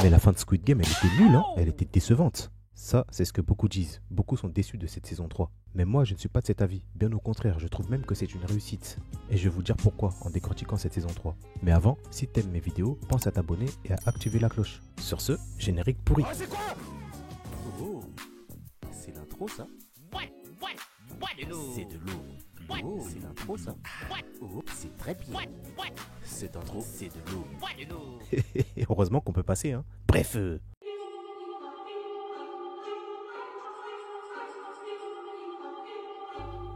Mais la fin de Squid Game, elle était nulle, hein, elle était décevante. Ça, c'est ce que beaucoup disent. Beaucoup sont déçus de cette saison 3. Mais moi, je ne suis pas de cet avis. Bien au contraire, je trouve même que c'est une réussite. Et je vais vous dire pourquoi en décortiquant cette saison 3. Mais avant, si t'aimes mes vidéos, pense à t'abonner et à activer la cloche. Sur ce, générique pourri. Ah, c'est quoi? Oh, c'est l'intro ça? De l'eau. C'est de l'eau. Oh, c'est l'intro ça? Oh, c'est très bien. Cette intro, c'est de l'eau. De l'eau. Et heureusement qu'on peut passer, hein. Bref.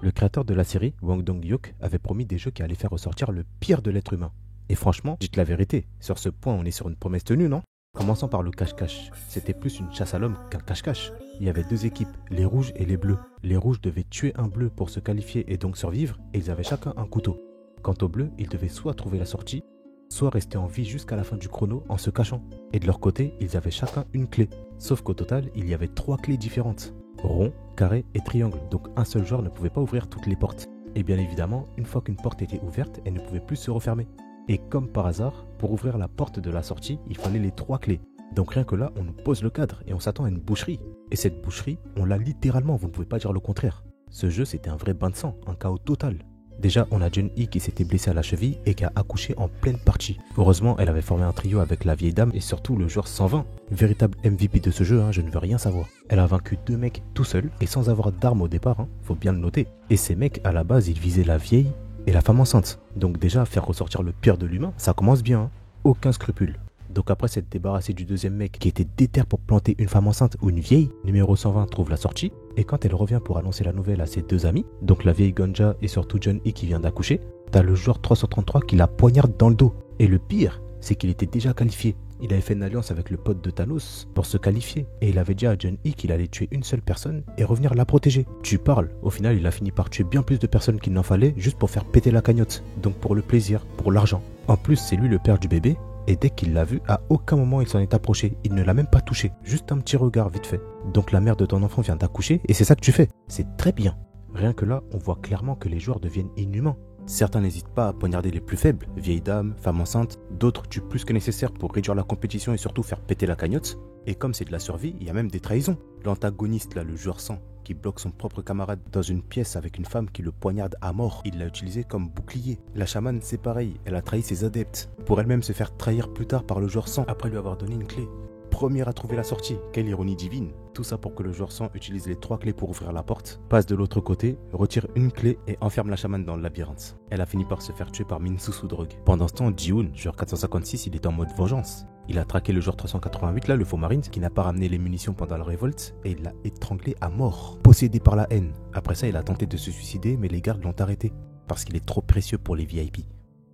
Le créateur de la série, Hwang Dong-hyuk, avait promis des jeux qui allaient faire ressortir le pire de l'être humain. Et franchement, dites la vérité, sur ce point on est sur une promesse tenue, non? Commençons par le cache-cache. C'était plus une chasse à l'homme qu'un cache-cache. Il y avait deux équipes, les rouges et les bleus. Les rouges devaient tuer un bleu pour se qualifier et donc survivre, et ils avaient chacun un couteau. Quant aux bleus, ils devaient soit trouver la sortie, soit rester en vie jusqu'à la fin du chrono en se cachant. Et de leur côté, ils avaient chacun une clé. Sauf qu'au total, il y avait 3 clés différentes. Rond, carré et triangle, donc un seul joueur ne pouvait pas ouvrir toutes les portes. Et bien évidemment, une fois qu'une porte était ouverte, elle ne pouvait plus se refermer. Et comme par hasard, pour ouvrir la porte de la sortie, il fallait les 3 clés. Donc rien que là, on nous pose le cadre et on s'attend à une boucherie. Et cette boucherie, on l'a littéralement, vous ne pouvez pas dire le contraire. Ce jeu, c'était un vrai bain de sang, un chaos total. Déjà, on a Jun-hee qui s'était blessée à la cheville et qui a accouché en pleine partie. Heureusement, elle avait formé un trio avec la vieille dame et surtout le joueur 120. Véritable MVP de ce jeu, hein, je ne veux rien savoir. Elle a vaincu 2 mecs tout seul et sans avoir d'armes au départ, hein, faut bien le noter. Et ces mecs, à la base, ils visaient la vieille et la femme enceinte. Donc déjà, faire ressortir le pire de l'humain, ça commence bien, hein. Aucun scrupule. Donc après s'être débarrassé du deuxième mec qui était déter pour planter une femme enceinte ou une vieille, numéro 120 trouve la sortie, et quand elle revient pour annoncer la nouvelle à ses 2 amis, donc la vieille Gonja et surtout Jun-hee qui vient d'accoucher, t'as le joueur 333 qui la poignarde dans le dos. Et le pire, c'est qu'il était déjà qualifié. Il avait fait une alliance avec le pote de Thanos pour se qualifier, et il avait dit à Jun-hee qu'il allait tuer une seule personne et revenir la protéger. Tu parles, au final il a fini par tuer bien plus de personnes qu'il n'en fallait juste pour faire péter la cagnotte, donc pour le plaisir, pour l'argent. En plus c'est lui le père du bébé, et dès qu'il l'a vu, à aucun moment il s'en est approché, il ne l'a même pas touché, juste un petit regard vite fait. Donc la mère de ton enfant vient d'accoucher et c'est ça que tu fais, c'est très bien. Rien que là, on voit clairement que les joueurs deviennent inhumains. Certains n'hésitent pas à poignarder les plus faibles, vieilles dames, femmes enceintes, d'autres tuent plus que nécessaire pour réduire la compétition et surtout faire péter la cagnotte. Et comme c'est de la survie, il y a même des trahisons. L'antagoniste là, le joueur 100, qui bloque son propre camarade dans une pièce avec une femme qui le poignarde à mort. Il l'a utilisé comme bouclier. La chamane, c'est pareil, elle a trahi ses adeptes, pour elle-même se faire trahir plus tard par le joueur 100, après lui avoir donné une clé. Première à trouver la sortie, quelle ironie divine. Tout ça pour que le joueur 100 utilise les 3 clés pour ouvrir la porte, passe de l'autre côté, retire une clé et enferme la chamane dans le labyrinthe. Elle a fini par se faire tuer par Minsu sous drogue. Pendant ce temps, Ji-hoon, joueur 456, il est en mode vengeance. Il a traqué le joueur 388, là, le faux marine, qui n'a pas ramené les munitions pendant la révolte, et il l'a étranglé à mort, possédé par la haine. Après ça, il a tenté de se suicider, mais les gardes l'ont arrêté, parce qu'il est trop précieux pour les VIP.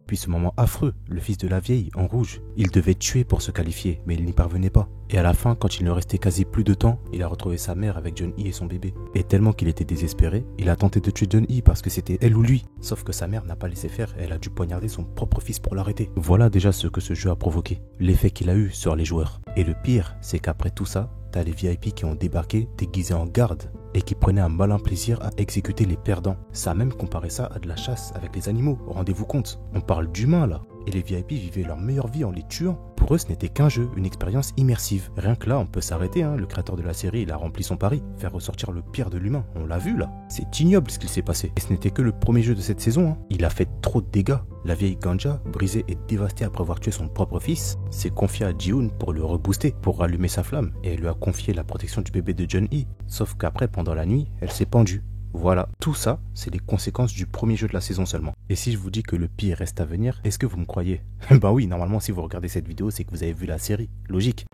Puis ce moment affreux, le fils de la vieille, en rouge, il devait tuer pour se qualifier, mais il n'y parvenait pas. Et à la fin, quand il ne restait quasi plus de temps, il a retrouvé sa mère avec Jun-hee et son bébé. Et tellement qu'il était désespéré, il a tenté de tuer Jun-hee parce que c'était elle ou lui. Sauf que sa mère n'a pas laissé faire, elle a dû poignarder son propre fils pour l'arrêter. Voilà déjà ce que ce jeu a provoqué, l'effet qu'il a eu sur les joueurs. Et le pire, c'est qu'après tout ça, t'as les VIP qui ont débarqué déguisés en garde et qui prenaient un malin plaisir à exécuter les perdants. Ça a même comparé ça à de la chasse avec les animaux, rendez-vous compte. On parle d'humains là. Et les VIP vivaient leur meilleure vie en les tuant. Pour eux, ce n'était qu'un jeu, une expérience immersive. Rien que là, on peut s'arrêter, hein. Le créateur de la série, il a rempli son pari. Faire ressortir le pire de l'humain, on l'a vu là. C'est ignoble ce qu'il s'est passé. Et ce n'était que le premier jeu de cette saison, hein. Il a fait trop de dégâts. La vieille Ganja, brisée et dévastée après avoir tué son propre fils, s'est confiée à Ji-hoon pour le rebooster, pour rallumer sa flamme. Et elle lui a confié la protection du bébé de Jun-hee. Sauf qu'après, pendant la nuit, elle s'est pendue. Voilà, tout ça, c'est les conséquences du premier jeu de la saison seulement. Et si je vous dis que le pire reste à venir, est-ce que vous me croyez? Bah oui, normalement si vous regardez cette vidéo, c'est que vous avez vu la série, logique.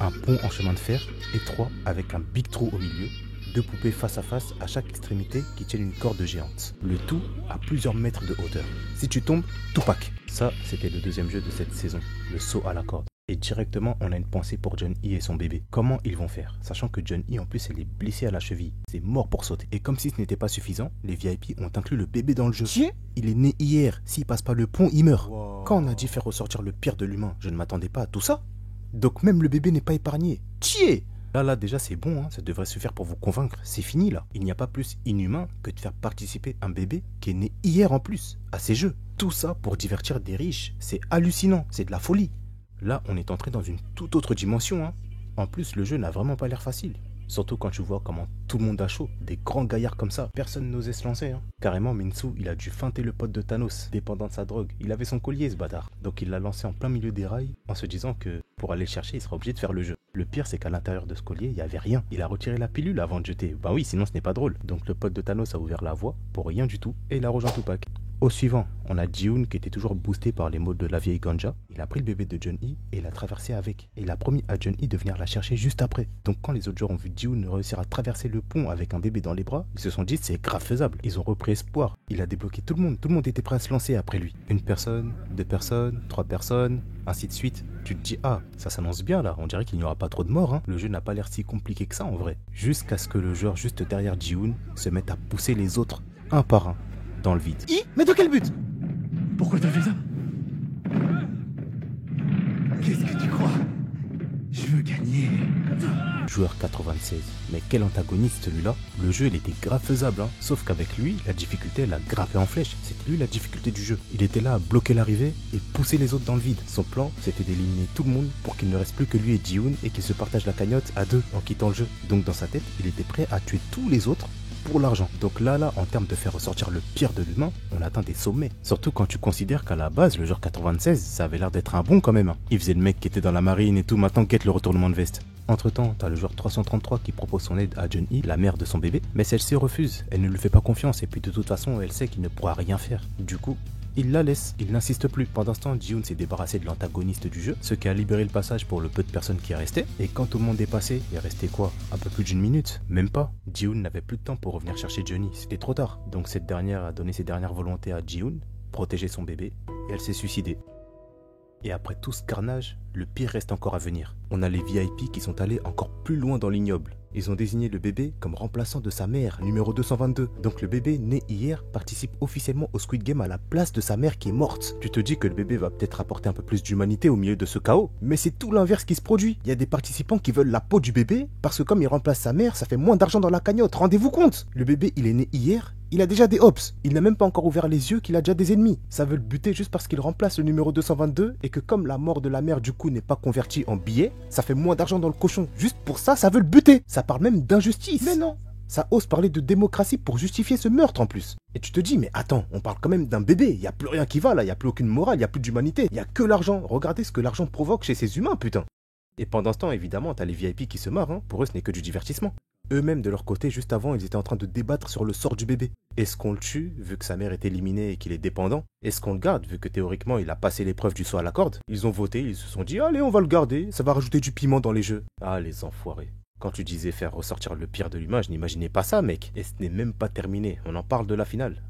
Un pont en chemin de fer, étroit, avec un big trou au milieu, 2 poupées face à face à chaque extrémité qui tiennent une corde géante. Le tout à plusieurs mètres de hauteur. Si tu tombes, Tupac. Ça, c'était le deuxième jeu de cette saison, le saut à la corde. Et directement, on a une pensée pour Jun-hee et son bébé. Comment ils vont faire? Sachant que Jun-hee, en plus, elle est blessée à la cheville. C'est mort pour sauter. Et comme si ce n'était pas suffisant, les VIP ont inclus le bébé dans le jeu. Il est né hier. S'il passe pas le pont, il meurt. Wow. Quand on a dit faire ressortir le pire de l'humain, je ne m'attendais pas à tout ça. Donc même le bébé n'est pas épargné. Tiens! Là, déjà, c'est bon, hein, ça devrait suffire pour vous convaincre. C'est fini, là. Il n'y a pas plus inhumain que de faire participer un bébé qui est né hier en plus, à ces jeux. Tout ça pour divertir des riches. C'est hallucinant, c'est de la folie. Là, on est entré dans une toute autre dimension, hein. En plus, le jeu n'a vraiment pas l'air facile. Surtout quand tu vois comment tout le monde a chaud. Des grands gaillards comme ça, personne n'osait se lancer. Hein. Carrément, Minsu, il a dû feinter le pote de Thanos, dépendant de sa drogue. Il avait son collier, ce bâtard. Donc il l'a lancé en plein milieu des rails, en se disant que pour aller le chercher, il sera obligé de faire le jeu. Le pire, c'est qu'à l'intérieur de ce collier, il n'y avait rien. Il a retiré la pilule avant de jeter. Bah oui, sinon ce n'est pas drôle. Donc le pote de Thanos a ouvert la voie pour rien du tout, et il a rejoint Tupac. Au suivant, on a Ji-Hoon qui était toujours boosté par les mots de la vieille ganja. Il a pris le bébé de Jeon-Hee et l'a traversé avec. Et il a promis à Jeon-Hee de venir la chercher juste après. Donc quand les autres joueurs ont vu Ji-Hoon réussir à traverser le pont avec un bébé dans les bras, ils se sont dit c'est grave faisable. Ils ont repris espoir. Il a débloqué tout le monde était prêt à se lancer après lui. Une personne, 2 personnes, 3 personnes, ainsi de suite. Tu te dis ah, ça s'annonce bien là, on dirait qu'il n'y aura pas trop de morts. Hein. Le jeu n'a pas l'air si compliqué que ça en vrai. Jusqu'à ce que le joueur juste derrière Ji-Hoon se mette à pousser les autres un par un dans le vide. Mais dans quel but? Pourquoi t'as fait ça? Qu'est-ce que tu crois? Je veux gagner. Joueur 96. Mais quel antagoniste celui-là. Le jeu il était grave faisable, hein. Sauf qu'avec lui, la difficulté elle a grimpé en flèche. C'était lui la difficulté du jeu. Il était là à bloquer l'arrivée et pousser les autres dans le vide. Son plan, c'était d'éliminer tout le monde pour qu'il ne reste plus que lui et Ji-Hoon et qu'ils se partagent la cagnotte à deux en quittant le jeu. Donc dans sa tête, il était prêt à tuer tous les autres pour l'argent. Donc là, en termes de faire ressortir le pire de l'humain, on atteint des sommets. Surtout quand tu considères qu'à la base, le joueur 96, ça avait l'air d'être un bon quand même. Hein. Il faisait le mec qui était dans la marine et tout, maintenant guette le retournement de veste. Entre temps, t'as le joueur 333 qui propose son aide à Jeon-Hee, la mère de son bébé, mais celle-ci refuse, elle ne lui fait pas confiance et puis de toute façon elle sait qu'il ne pourra rien faire. Du coup, il la laisse, il n'insiste plus. Pendant ce temps, Ji-Hoon s'est débarrassé de l'antagoniste du jeu, ce qui a libéré le passage pour le peu de personnes qui restaient. Et quand tout le monde est passé, il restait quoi? Un peu plus d'une minute? Même pas. Ji-Hoon n'avait plus de temps pour revenir chercher Jeon-Hee, c'était trop tard. Donc cette dernière a donné ses dernières volontés à Ji-Hoon, protéger son bébé, et elle s'est suicidée. Et après tout ce carnage, le pire reste encore à venir. On a les VIP qui sont allés encore plus loin dans l'ignoble. Ils ont désigné le bébé comme remplaçant de sa mère, numéro 222. Donc le bébé né hier participe officiellement au Squid Game à la place de sa mère qui est morte. Tu te dis que le bébé va peut-être apporter un peu plus d'humanité au milieu de ce chaos, mais c'est tout l'inverse qui se produit. Il y a des participants qui veulent la peau du bébé parce que comme il remplace sa mère, ça fait moins d'argent dans la cagnotte. Rendez-vous compte? Le bébé, il est né hier. Il a déjà des hops, il n'a même pas encore ouvert les yeux qu'il a déjà des ennemis. Ça veut le buter juste parce qu'il remplace le numéro 222 et que comme la mort de la mère du coup n'est pas convertie en billet, ça fait moins d'argent dans le cochon. Juste pour ça, ça veut le buter. Ça parle même d'injustice. Mais non, ça ose parler de démocratie pour justifier ce meurtre en plus. Et tu te dis, mais attends, on parle quand même d'un bébé, il n'y a plus rien qui va là, il n'y a plus aucune morale, il n'y a plus d'humanité, il n'y a que l'argent. Regardez ce que l'argent provoque chez ces humains, putain. Et pendant ce temps, évidemment, t'as les VIP qui se marrent, hein. Pour eux ce n'est que du divertissement. Eux-mêmes, de leur côté, juste avant, ils étaient en train de débattre sur le sort du bébé. Est-ce qu'on le tue, vu que sa mère est éliminée et qu'il est dépendant? Est-ce qu'on le garde, vu que théoriquement, il a passé l'épreuve du saut à la corde? Ils ont voté, ils se sont dit, allez, on va le garder, ça va rajouter du piment dans les jeux. Ah, les enfoirés. Quand tu disais faire ressortir le pire de l'humain, je n'imaginais pas ça, mec. Et ce n'est même pas terminé, on en parle de la finale.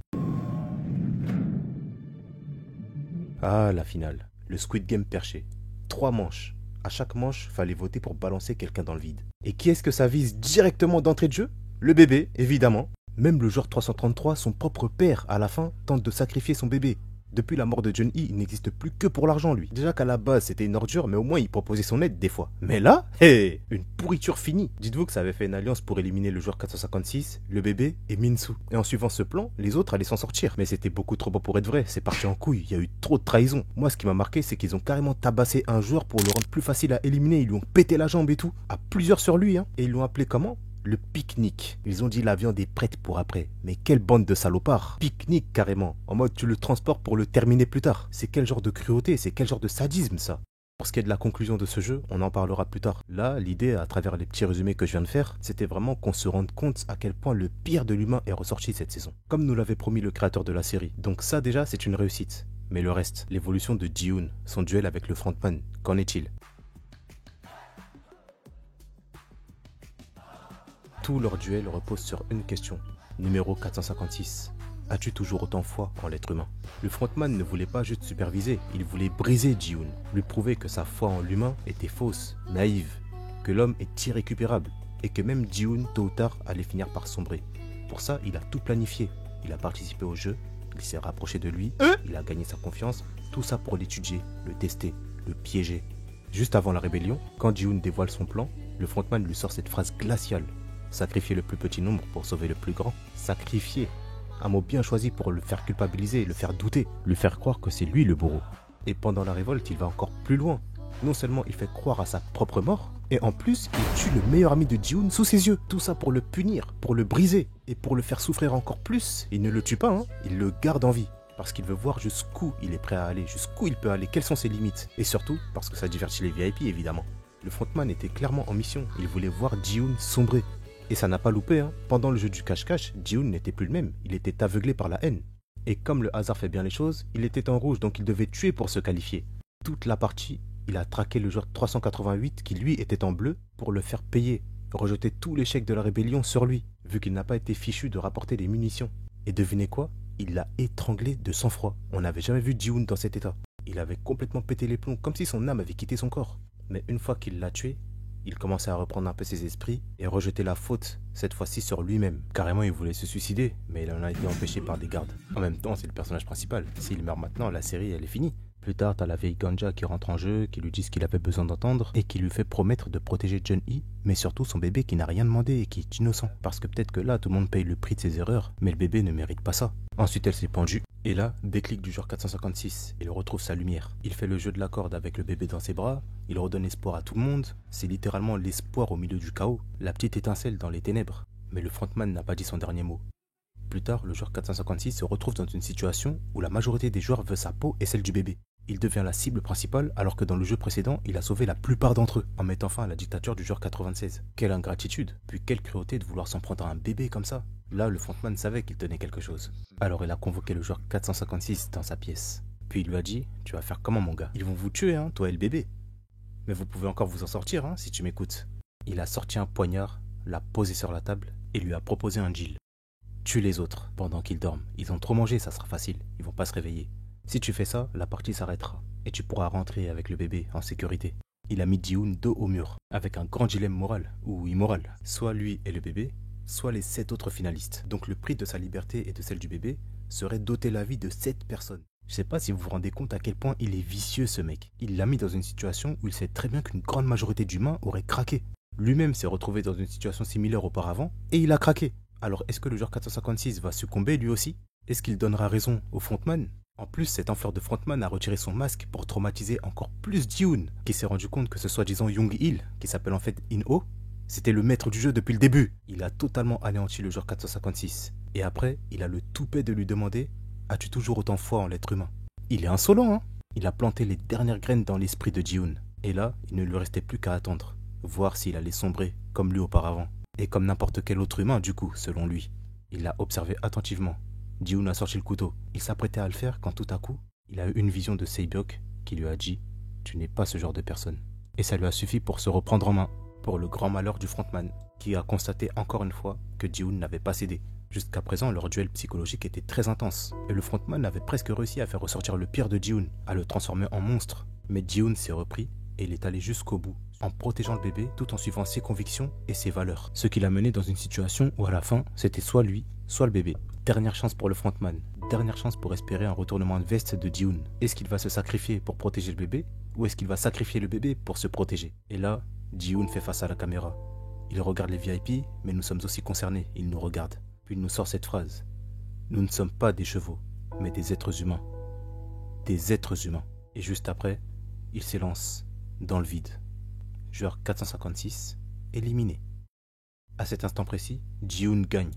Ah, la finale. Le Squid Game perché. 3 manches. À chaque manche, fallait voter pour balancer quelqu'un dans le vide. Et qui est-ce que ça vise directement d'entrée de jeu? Le bébé, évidemment. Même le joueur 333, son propre père, à la fin, tente de sacrifier son bébé. Depuis la mort de Jeon-Hee, il n'existe plus que pour l'argent, lui. Déjà qu'à la base, c'était une ordure, mais au moins, il proposait son aide des fois. Mais là, hé, une pourriture finie. Dites-vous que ça avait fait une alliance pour éliminer le joueur 456, le bébé et Minsu. Et en suivant ce plan, les autres allaient s'en sortir. Mais c'était beaucoup trop beau pour être vrai, c'est parti en couille, il y a eu trop de trahison. Moi, ce qui m'a marqué, c'est qu'ils ont carrément tabassé un joueur pour le rendre plus facile à éliminer. Ils lui ont pété la jambe et tout, à plusieurs sur lui, hein. Et ils l'ont appelé comment? Le pique-nique. Ils ont dit la viande est prête pour après. Mais quelle bande de salopards. Pique-nique carrément. En mode tu le transportes pour le terminer plus tard. C'est quel genre de cruauté, c'est quel genre de sadisme ça. Pour ce qui est de la conclusion de ce jeu, on en parlera plus tard. Là, l'idée, à travers les petits résumés que je viens de faire, c'était vraiment qu'on se rende compte à quel point le pire de l'humain est ressorti cette saison. Comme nous l'avait promis le créateur de la série. Donc ça déjà, c'est une réussite. Mais le reste, l'évolution de Ji-Hoon, son duel avec le frontman, qu'en est-il? Tout leur duel repose sur une question. Numéro 456. As-tu toujours autant foi en l'être humain? Le frontman ne voulait pas juste superviser, il voulait briser Ji-Hoon, lui prouver que sa foi en l'humain était fausse, naïve, que l'homme est irrécupérable et que même Ji-Hoon, tôt ou tard, allait finir par sombrer. Pour ça, il a tout planifié. Il a participé au jeu, il s'est rapproché de lui, il a gagné sa confiance, tout ça pour l'étudier, le tester, le piéger. Juste avant la rébellion, quand Ji-Hoon dévoile son plan, le frontman lui sort cette phrase glaciale. Sacrifier le plus petit nombre pour sauver le plus grand. Sacrifier. Un mot bien choisi pour le faire culpabiliser, le faire douter, lui faire croire que c'est lui le bourreau. Et pendant la révolte, il va encore plus loin. Non seulement il fait croire à sa propre mort, et en plus, il tue le meilleur ami de Ji-hoon sous ses yeux. Tout ça pour le punir, pour le briser, et pour le faire souffrir encore plus. Il ne le tue pas, hein, il le garde en vie. Parce qu'il veut voir jusqu'où il est prêt à aller, jusqu'où il peut aller, quelles sont ses limites. Et surtout, parce que ça divertit les VIP évidemment. Le frontman était clairement en mission, il voulait voir Ji-hoon sombrer. Et ça n'a pas loupé, hein. Pendant le jeu du cache-cache, Ji-hoon n'était plus le même, il était aveuglé par la haine. Et comme le hasard fait bien les choses, il était en rouge, donc il devait tuer pour se qualifier. Toute la partie, il a traqué le joueur 388 qui lui était en bleu pour le faire payer, rejeter tout l'échec de la rébellion sur lui, vu qu'il n'a pas été fichu de rapporter des munitions. Et devinez quoi? Il l'a étranglé de sang-froid. On n'avait jamais vu Ji-hoon dans cet état. Il avait complètement pété les plombs, comme si son âme avait quitté son corps. Mais une fois qu'il l'a tué, il commençait à reprendre un peu ses esprits et rejeter la faute, cette fois-ci sur lui-même. Carrément, il voulait se suicider, mais il en a été empêché par des gardes. En même temps, c'est le personnage principal. S'il meurt maintenant, la série, elle est finie. Plus tard, t'as la vieille Ganja qui rentre en jeu, qui lui dit ce qu'il avait besoin d'entendre et qui lui fait promettre de protéger Jun-hee, mais surtout son bébé qui n'a rien demandé et qui est innocent. Parce que peut-être que là, tout le monde paye le prix de ses erreurs, mais le bébé ne mérite pas ça. Ensuite, elle s'est pendue. Et là, déclic du genre 456, il retrouve sa lumière. Il fait le jeu de la corde avec le bébé dans ses bras, il redonne espoir à tout le monde, c'est littéralement l'espoir au milieu du chaos, la petite étincelle dans les ténèbres. Mais le frontman n'a pas dit son dernier mot. Plus tard, le joueur 456 se retrouve dans une situation où la majorité des joueurs veut sa peau et celle du bébé. Il devient la cible principale alors que dans le jeu précédent, il a sauvé la plupart d'entre eux en mettant fin à la dictature du joueur 96. Quelle ingratitude, puis quelle cruauté de vouloir s'en prendre à un bébé comme ça. Là, le frontman savait qu'il tenait quelque chose. Alors il a convoqué le joueur 456 dans sa pièce. Puis il lui a dit, tu vas faire comment mon gars? Ils vont vous tuer, hein, toi et le bébé. Mais vous pouvez encore vous en sortir, hein, si tu m'écoutes. Il a sorti un poignard, l'a posé sur la table et lui a proposé un deal. Tue les autres pendant qu'ils dorment. Ils ont trop mangé, ça sera facile. Ils vont pas se réveiller. Si tu fais ça, la partie s'arrêtera et tu pourras rentrer avec le bébé en sécurité. Il a mis Ji-hoon dos au mur, avec un grand dilemme moral ou immoral. Soit lui et le bébé, soit les 7 autres finalistes. Donc le prix de sa liberté et de celle du bébé serait d'ôter la vie de 7 personnes. Je sais pas si vous vous rendez compte à quel point il est vicieux ce mec. Il l'a mis dans une situation où il sait très bien qu'une grande majorité d'humains auraient craqué. Lui-même s'est retrouvé dans une situation similaire auparavant et il a craqué. Alors est-ce que le joueur 456 va succomber lui aussi? Est-ce qu'il donnera raison au frontman? En plus, cet enfer de frontman a retiré son masque pour traumatiser encore plus Ji-hoon, qui s'est rendu compte que ce soi-disant Young-il, qui s'appelle en fait In-ho, c'était le maître du jeu depuis le début. Il a totalement anéanti le joueur 456. Et après, il a le toupet de lui demander « As-tu toujours autant foi en l'être humain ?» Il est insolent, hein? Il a planté les dernières graines dans l'esprit de Ji-hoon. Et là, il ne lui restait plus qu'à attendre, voir s'il allait sombrer comme lui auparavant. Et comme n'importe quel autre humain du coup, selon lui. Il l'a observé attentivement. Ji-hoon a sorti le couteau. Il s'apprêtait à le faire quand tout à coup, il a eu une vision de Sae-byok qui lui a dit « Tu n'es pas ce genre de personne ». Et ça lui a suffi pour se reprendre en main, pour le grand malheur du frontman, qui a constaté encore une fois que Ji-hoon n'avait pas cédé. Jusqu'à présent, leur duel psychologique était très intense, et le frontman avait presque réussi à faire ressortir le pire de Ji-hoon, à le transformer en monstre. Mais Ji-hoon s'est repris, et il est allé jusqu'au bout, en protégeant le bébé tout en suivant ses convictions et ses valeurs. Ce qui l'a mené dans une situation où à la fin, c'était soit lui, soit le bébé. Dernière chance pour le frontman, dernière chance pour espérer un retournement de veste de Ji-hoon. Est-ce qu'il va se sacrifier pour protéger le bébé, ou est-ce qu'il va sacrifier le bébé pour se protéger? Et là, Ji-hoon fait face à la caméra. Il regarde les VIP, mais nous sommes aussi concernés, il nous regarde. Puis il nous sort cette phrase. Nous ne sommes pas des chevaux, mais des êtres humains. Des êtres humains. Et juste après, il s'élance dans le vide. Joueur 456, éliminé. À cet instant précis, Ji-hoon gagne.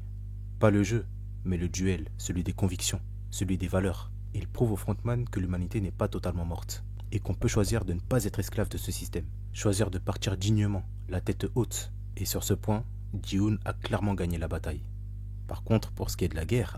Pas le jeu, mais le duel, celui des convictions, celui des valeurs. Il prouve au frontman que l'humanité n'est pas totalement morte et qu'on peut choisir de ne pas être esclave de ce système. Choisir de partir dignement, la tête haute. Et sur ce point, Ji-hoon a clairement gagné la bataille. Par contre, pour ce qui est de la guerre,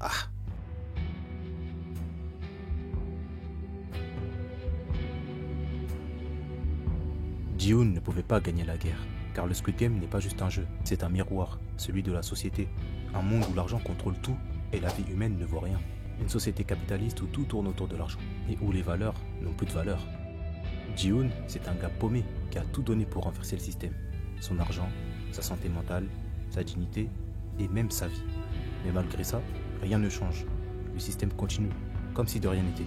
Ji-hoon ne pouvait pas gagner la guerre, car le Squid Game n'est pas juste un jeu, c'est un miroir, celui de la société. Un monde où l'argent contrôle tout et la vie humaine ne vaut rien. Une société capitaliste où tout tourne autour de l'argent et où les valeurs n'ont plus de valeur. Ji-hoon, c'est un gars paumé qui a tout donné pour renverser le système. Son argent, sa santé mentale, sa dignité et même sa vie. Mais malgré ça, rien ne change. Le système continue, comme si de rien n'était.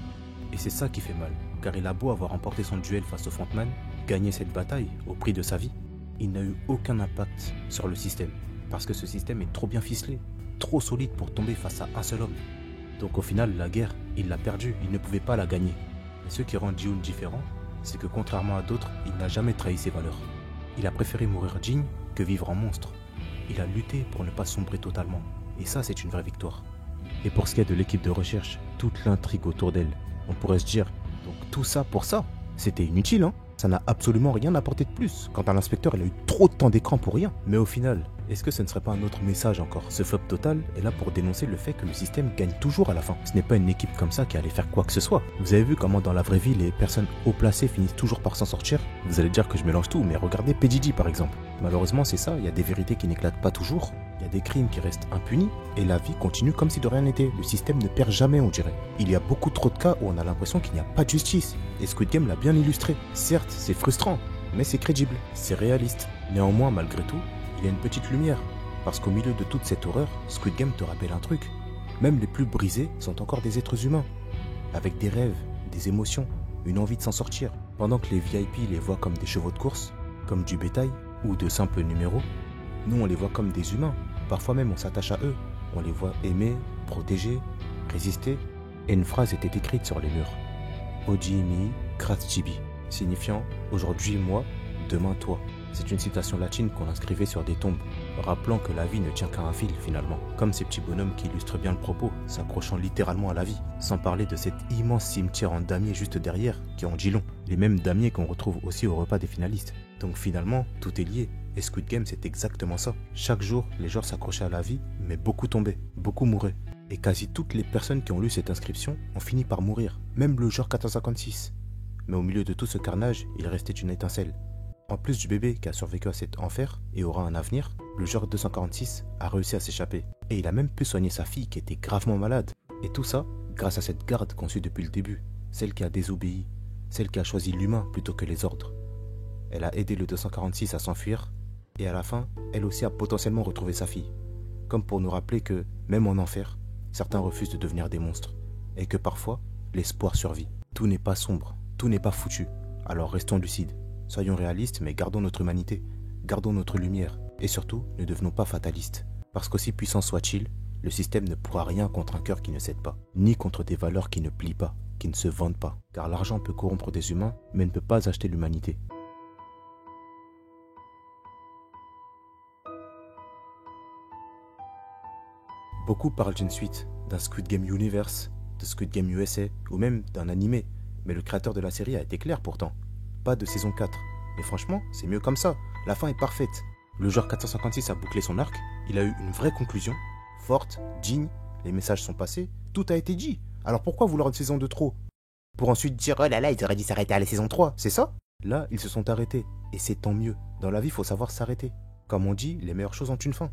Et c'est ça qui fait mal, car il a beau avoir remporté son duel face au frontman, gagner cette bataille au prix de sa vie, il n'a eu aucun impact sur le système. Parce que ce système est trop bien ficelé. trop solide pour tomber face à un seul homme. Donc au final, la guerre, il l'a perdue, il ne pouvait pas la gagner. Et ce qui rend Ji-hoon différent, c'est que contrairement à d'autres, il n'a jamais trahi ses valeurs. Il a préféré mourir digne que vivre en monstre. Il a lutté pour ne pas sombrer totalement. Et ça, c'est une vraie victoire. Et pour ce qui est de l'équipe de recherche, toute l'intrigue autour d'elle, on pourrait se dire, donc tout ça pour ça, c'était inutile, hein. Ça n'a absolument rien apporté de plus. Quant à l'inspecteur, il a eu trop de temps d'écran pour rien. Mais au final, est-ce que ce ne serait pas un autre message encore? Ce flop total est là pour dénoncer le fait que le système gagne toujours à la fin. Ce n'est pas une équipe comme ça qui allait faire quoi que ce soit. Vous avez vu comment dans la vraie vie, les personnes haut placées finissent toujours par s'en sortir? Vous allez dire que je mélange tout, mais regardez PDG par exemple. Malheureusement, c'est ça, il y a des vérités qui n'éclatent pas toujours. Il y a des crimes qui restent impunis et la vie continue comme si de rien n'était. Le système ne perd jamais, on dirait. Il y a beaucoup trop de cas où on a l'impression qu'il n'y a pas de justice. Et Squid Game l'a bien illustré. Certes, c'est frustrant, mais c'est crédible, c'est réaliste. Néanmoins, malgré tout, il y a une petite lumière. Parce qu'au milieu de toute cette horreur, Squid Game te rappelle un truc. Même les plus brisés sont encore des êtres humains. Avec des rêves, des émotions, une envie de s'en sortir. Pendant que les VIP les voient comme des chevaux de course, comme du bétail ou de simples numéros, nous on les voit comme des humains. Parfois même on s'attache à eux. On les voit aimer, protéger, résister. Et une phrase était écrite sur les murs. Oji mi Kratschibi, signifiant aujourd'hui moi, demain toi. C'est une citation latine qu'on inscrivait sur des tombes, rappelant que la vie ne tient qu'à un fil finalement. Comme ces petits bonhommes qui illustrent bien le propos, s'accrochant littéralement à la vie. Sans parler de cet immense cimetière en damier juste derrière, qui en dit long. Les mêmes damiers qu'on retrouve aussi au repas des finalistes. Donc finalement, tout est lié. Et Squid Game, c'est exactement ça. Chaque jour, les joueurs s'accrochaient à la vie, mais beaucoup tombaient, beaucoup mouraient. Et quasi toutes les personnes qui ont lu cette inscription ont fini par mourir. Même le joueur 456. Mais au milieu de tout ce carnage, il restait une étincelle. En plus du bébé qui a survécu à cet enfer et aura un avenir, le joueur 246 a réussi à s'échapper. Et il a même pu soigner sa fille qui était gravement malade. Et tout ça grâce à cette garde conçue depuis le début. Celle qui a désobéi. Celle qui a choisi l'humain plutôt que les ordres. Elle a aidé le 246 à s'enfuir. Et à la fin, elle aussi a potentiellement retrouvé sa fille. Comme pour nous rappeler que, même en enfer, certains refusent de devenir des monstres. Et que parfois, l'espoir survit. Tout n'est pas sombre, tout n'est pas foutu. Alors restons lucides. Soyons réalistes, mais gardons notre humanité, gardons notre lumière, et surtout, ne devenons pas fatalistes. Parce qu'aussi puissant soit-il, le système ne pourra rien contre un cœur qui ne cède pas, ni contre des valeurs qui ne plient pas, qui ne se vendent pas. Car l'argent peut corrompre des humains, mais ne peut pas acheter l'humanité. Beaucoup parlent d'une suite, d'un Squid Game Universe, de Squid Game USA, ou même d'un animé, mais le créateur de la série a été clair pourtant. Pas de saison 4. Et franchement, c'est mieux comme ça. La fin est parfaite. Le joueur 456 a bouclé son arc. Il a eu une vraie conclusion. Forte, digne. Les messages sont passés. Tout a été dit. Alors pourquoi vouloir une saison 2 trop? Pour ensuite dire, oh là là, ils auraient dû s'arrêter à la saison 3, c'est ça? Là, ils se sont arrêtés. Et c'est tant mieux. Dans la vie, il faut savoir s'arrêter. Comme on dit, les meilleures choses ont une fin.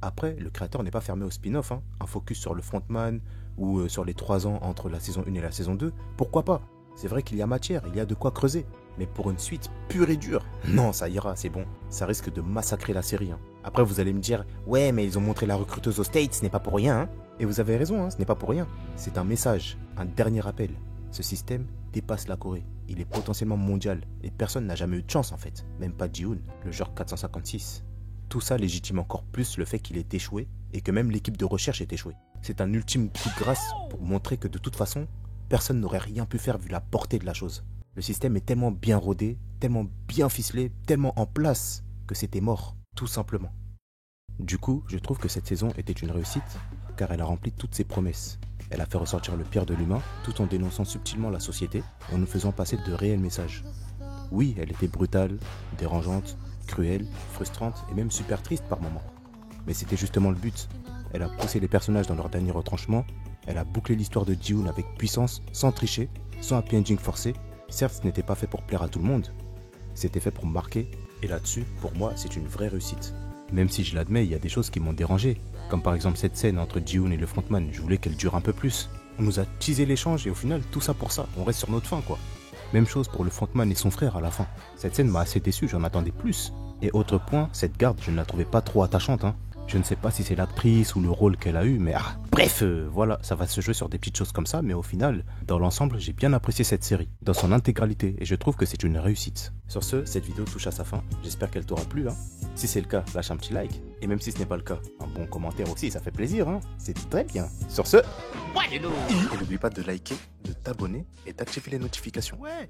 Après, le créateur n'est pas fermé au spin-off. Un focus sur le frontman ou sur les 3 ans entre la saison 1 et la saison 2. Pourquoi pas? C'est vrai qu'il y a matière, il y a de quoi creuser. Mais pour une suite pure et dure, non, ça ira, c'est bon. Ça risque de massacrer la série. Après, vous allez me dire, ouais, mais ils ont montré la recruteuse aux States, ce n'est pas pour rien. Et vous avez raison, ce n'est pas pour rien. C'est un message, un dernier rappel. Ce système dépasse la Corée. Il est potentiellement mondial. Et personne n'a jamais eu de chance en fait. Même pas Ji-hoon, le genre 456. Tout ça légitime encore plus le fait qu'il ait échoué et que même l'équipe de recherche ait échoué. C'est un ultime coup de grâce pour montrer que de toute façon, personne n'aurait rien pu faire vu la portée de la chose. Le système est tellement bien rodé, tellement bien ficelé, tellement en place que c'était mort, tout simplement. Du coup, je trouve que cette saison était une réussite car elle a rempli toutes ses promesses. Elle a fait ressortir le pire de l'humain tout en dénonçant subtilement la société en nous faisant passer de réels messages. Oui, elle était brutale, dérangeante, cruelle, frustrante et même super triste par moments. Mais c'était justement le but. Elle a poussé les personnages dans leur dernier retranchement, elle a bouclé l'histoire de Ji-hoon avec puissance, sans tricher, sans happy ending forcé. Certes, ce n'était pas fait pour plaire à tout le monde, c'était fait pour marquer, et là-dessus, pour moi, c'est une vraie réussite. Même si je l'admets, il y a des choses qui m'ont dérangé, comme par exemple cette scène entre Ji-hoon et le frontman, je voulais qu'elle dure un peu plus. On nous a teasé l'échange et au final, tout ça pour ça, on reste sur notre fin quoi. Même chose pour le frontman et son frère à la fin. Cette scène m'a assez déçu, j'en attendais plus. Et autre point, cette garde, je ne la trouvais pas trop attachante. Je ne sais pas si c'est l'actrice ou le rôle qu'elle a eu, mais Bref, voilà, ça va se jouer sur des petites choses comme ça, mais au final, dans l'ensemble, j'ai bien apprécié cette série, dans son intégralité, et je trouve que c'est une réussite. Sur ce, cette vidéo touche à sa fin, j'espère qu'elle t'aura plu, hein. Si c'est le cas, lâche un petit like, et même si ce n'est pas le cas, un bon commentaire aussi, ça fait plaisir, hein. C'est très bien. Sur ce, What do you do? et n'oublie pas de liker, de t'abonner et d'activer les notifications. Ouais.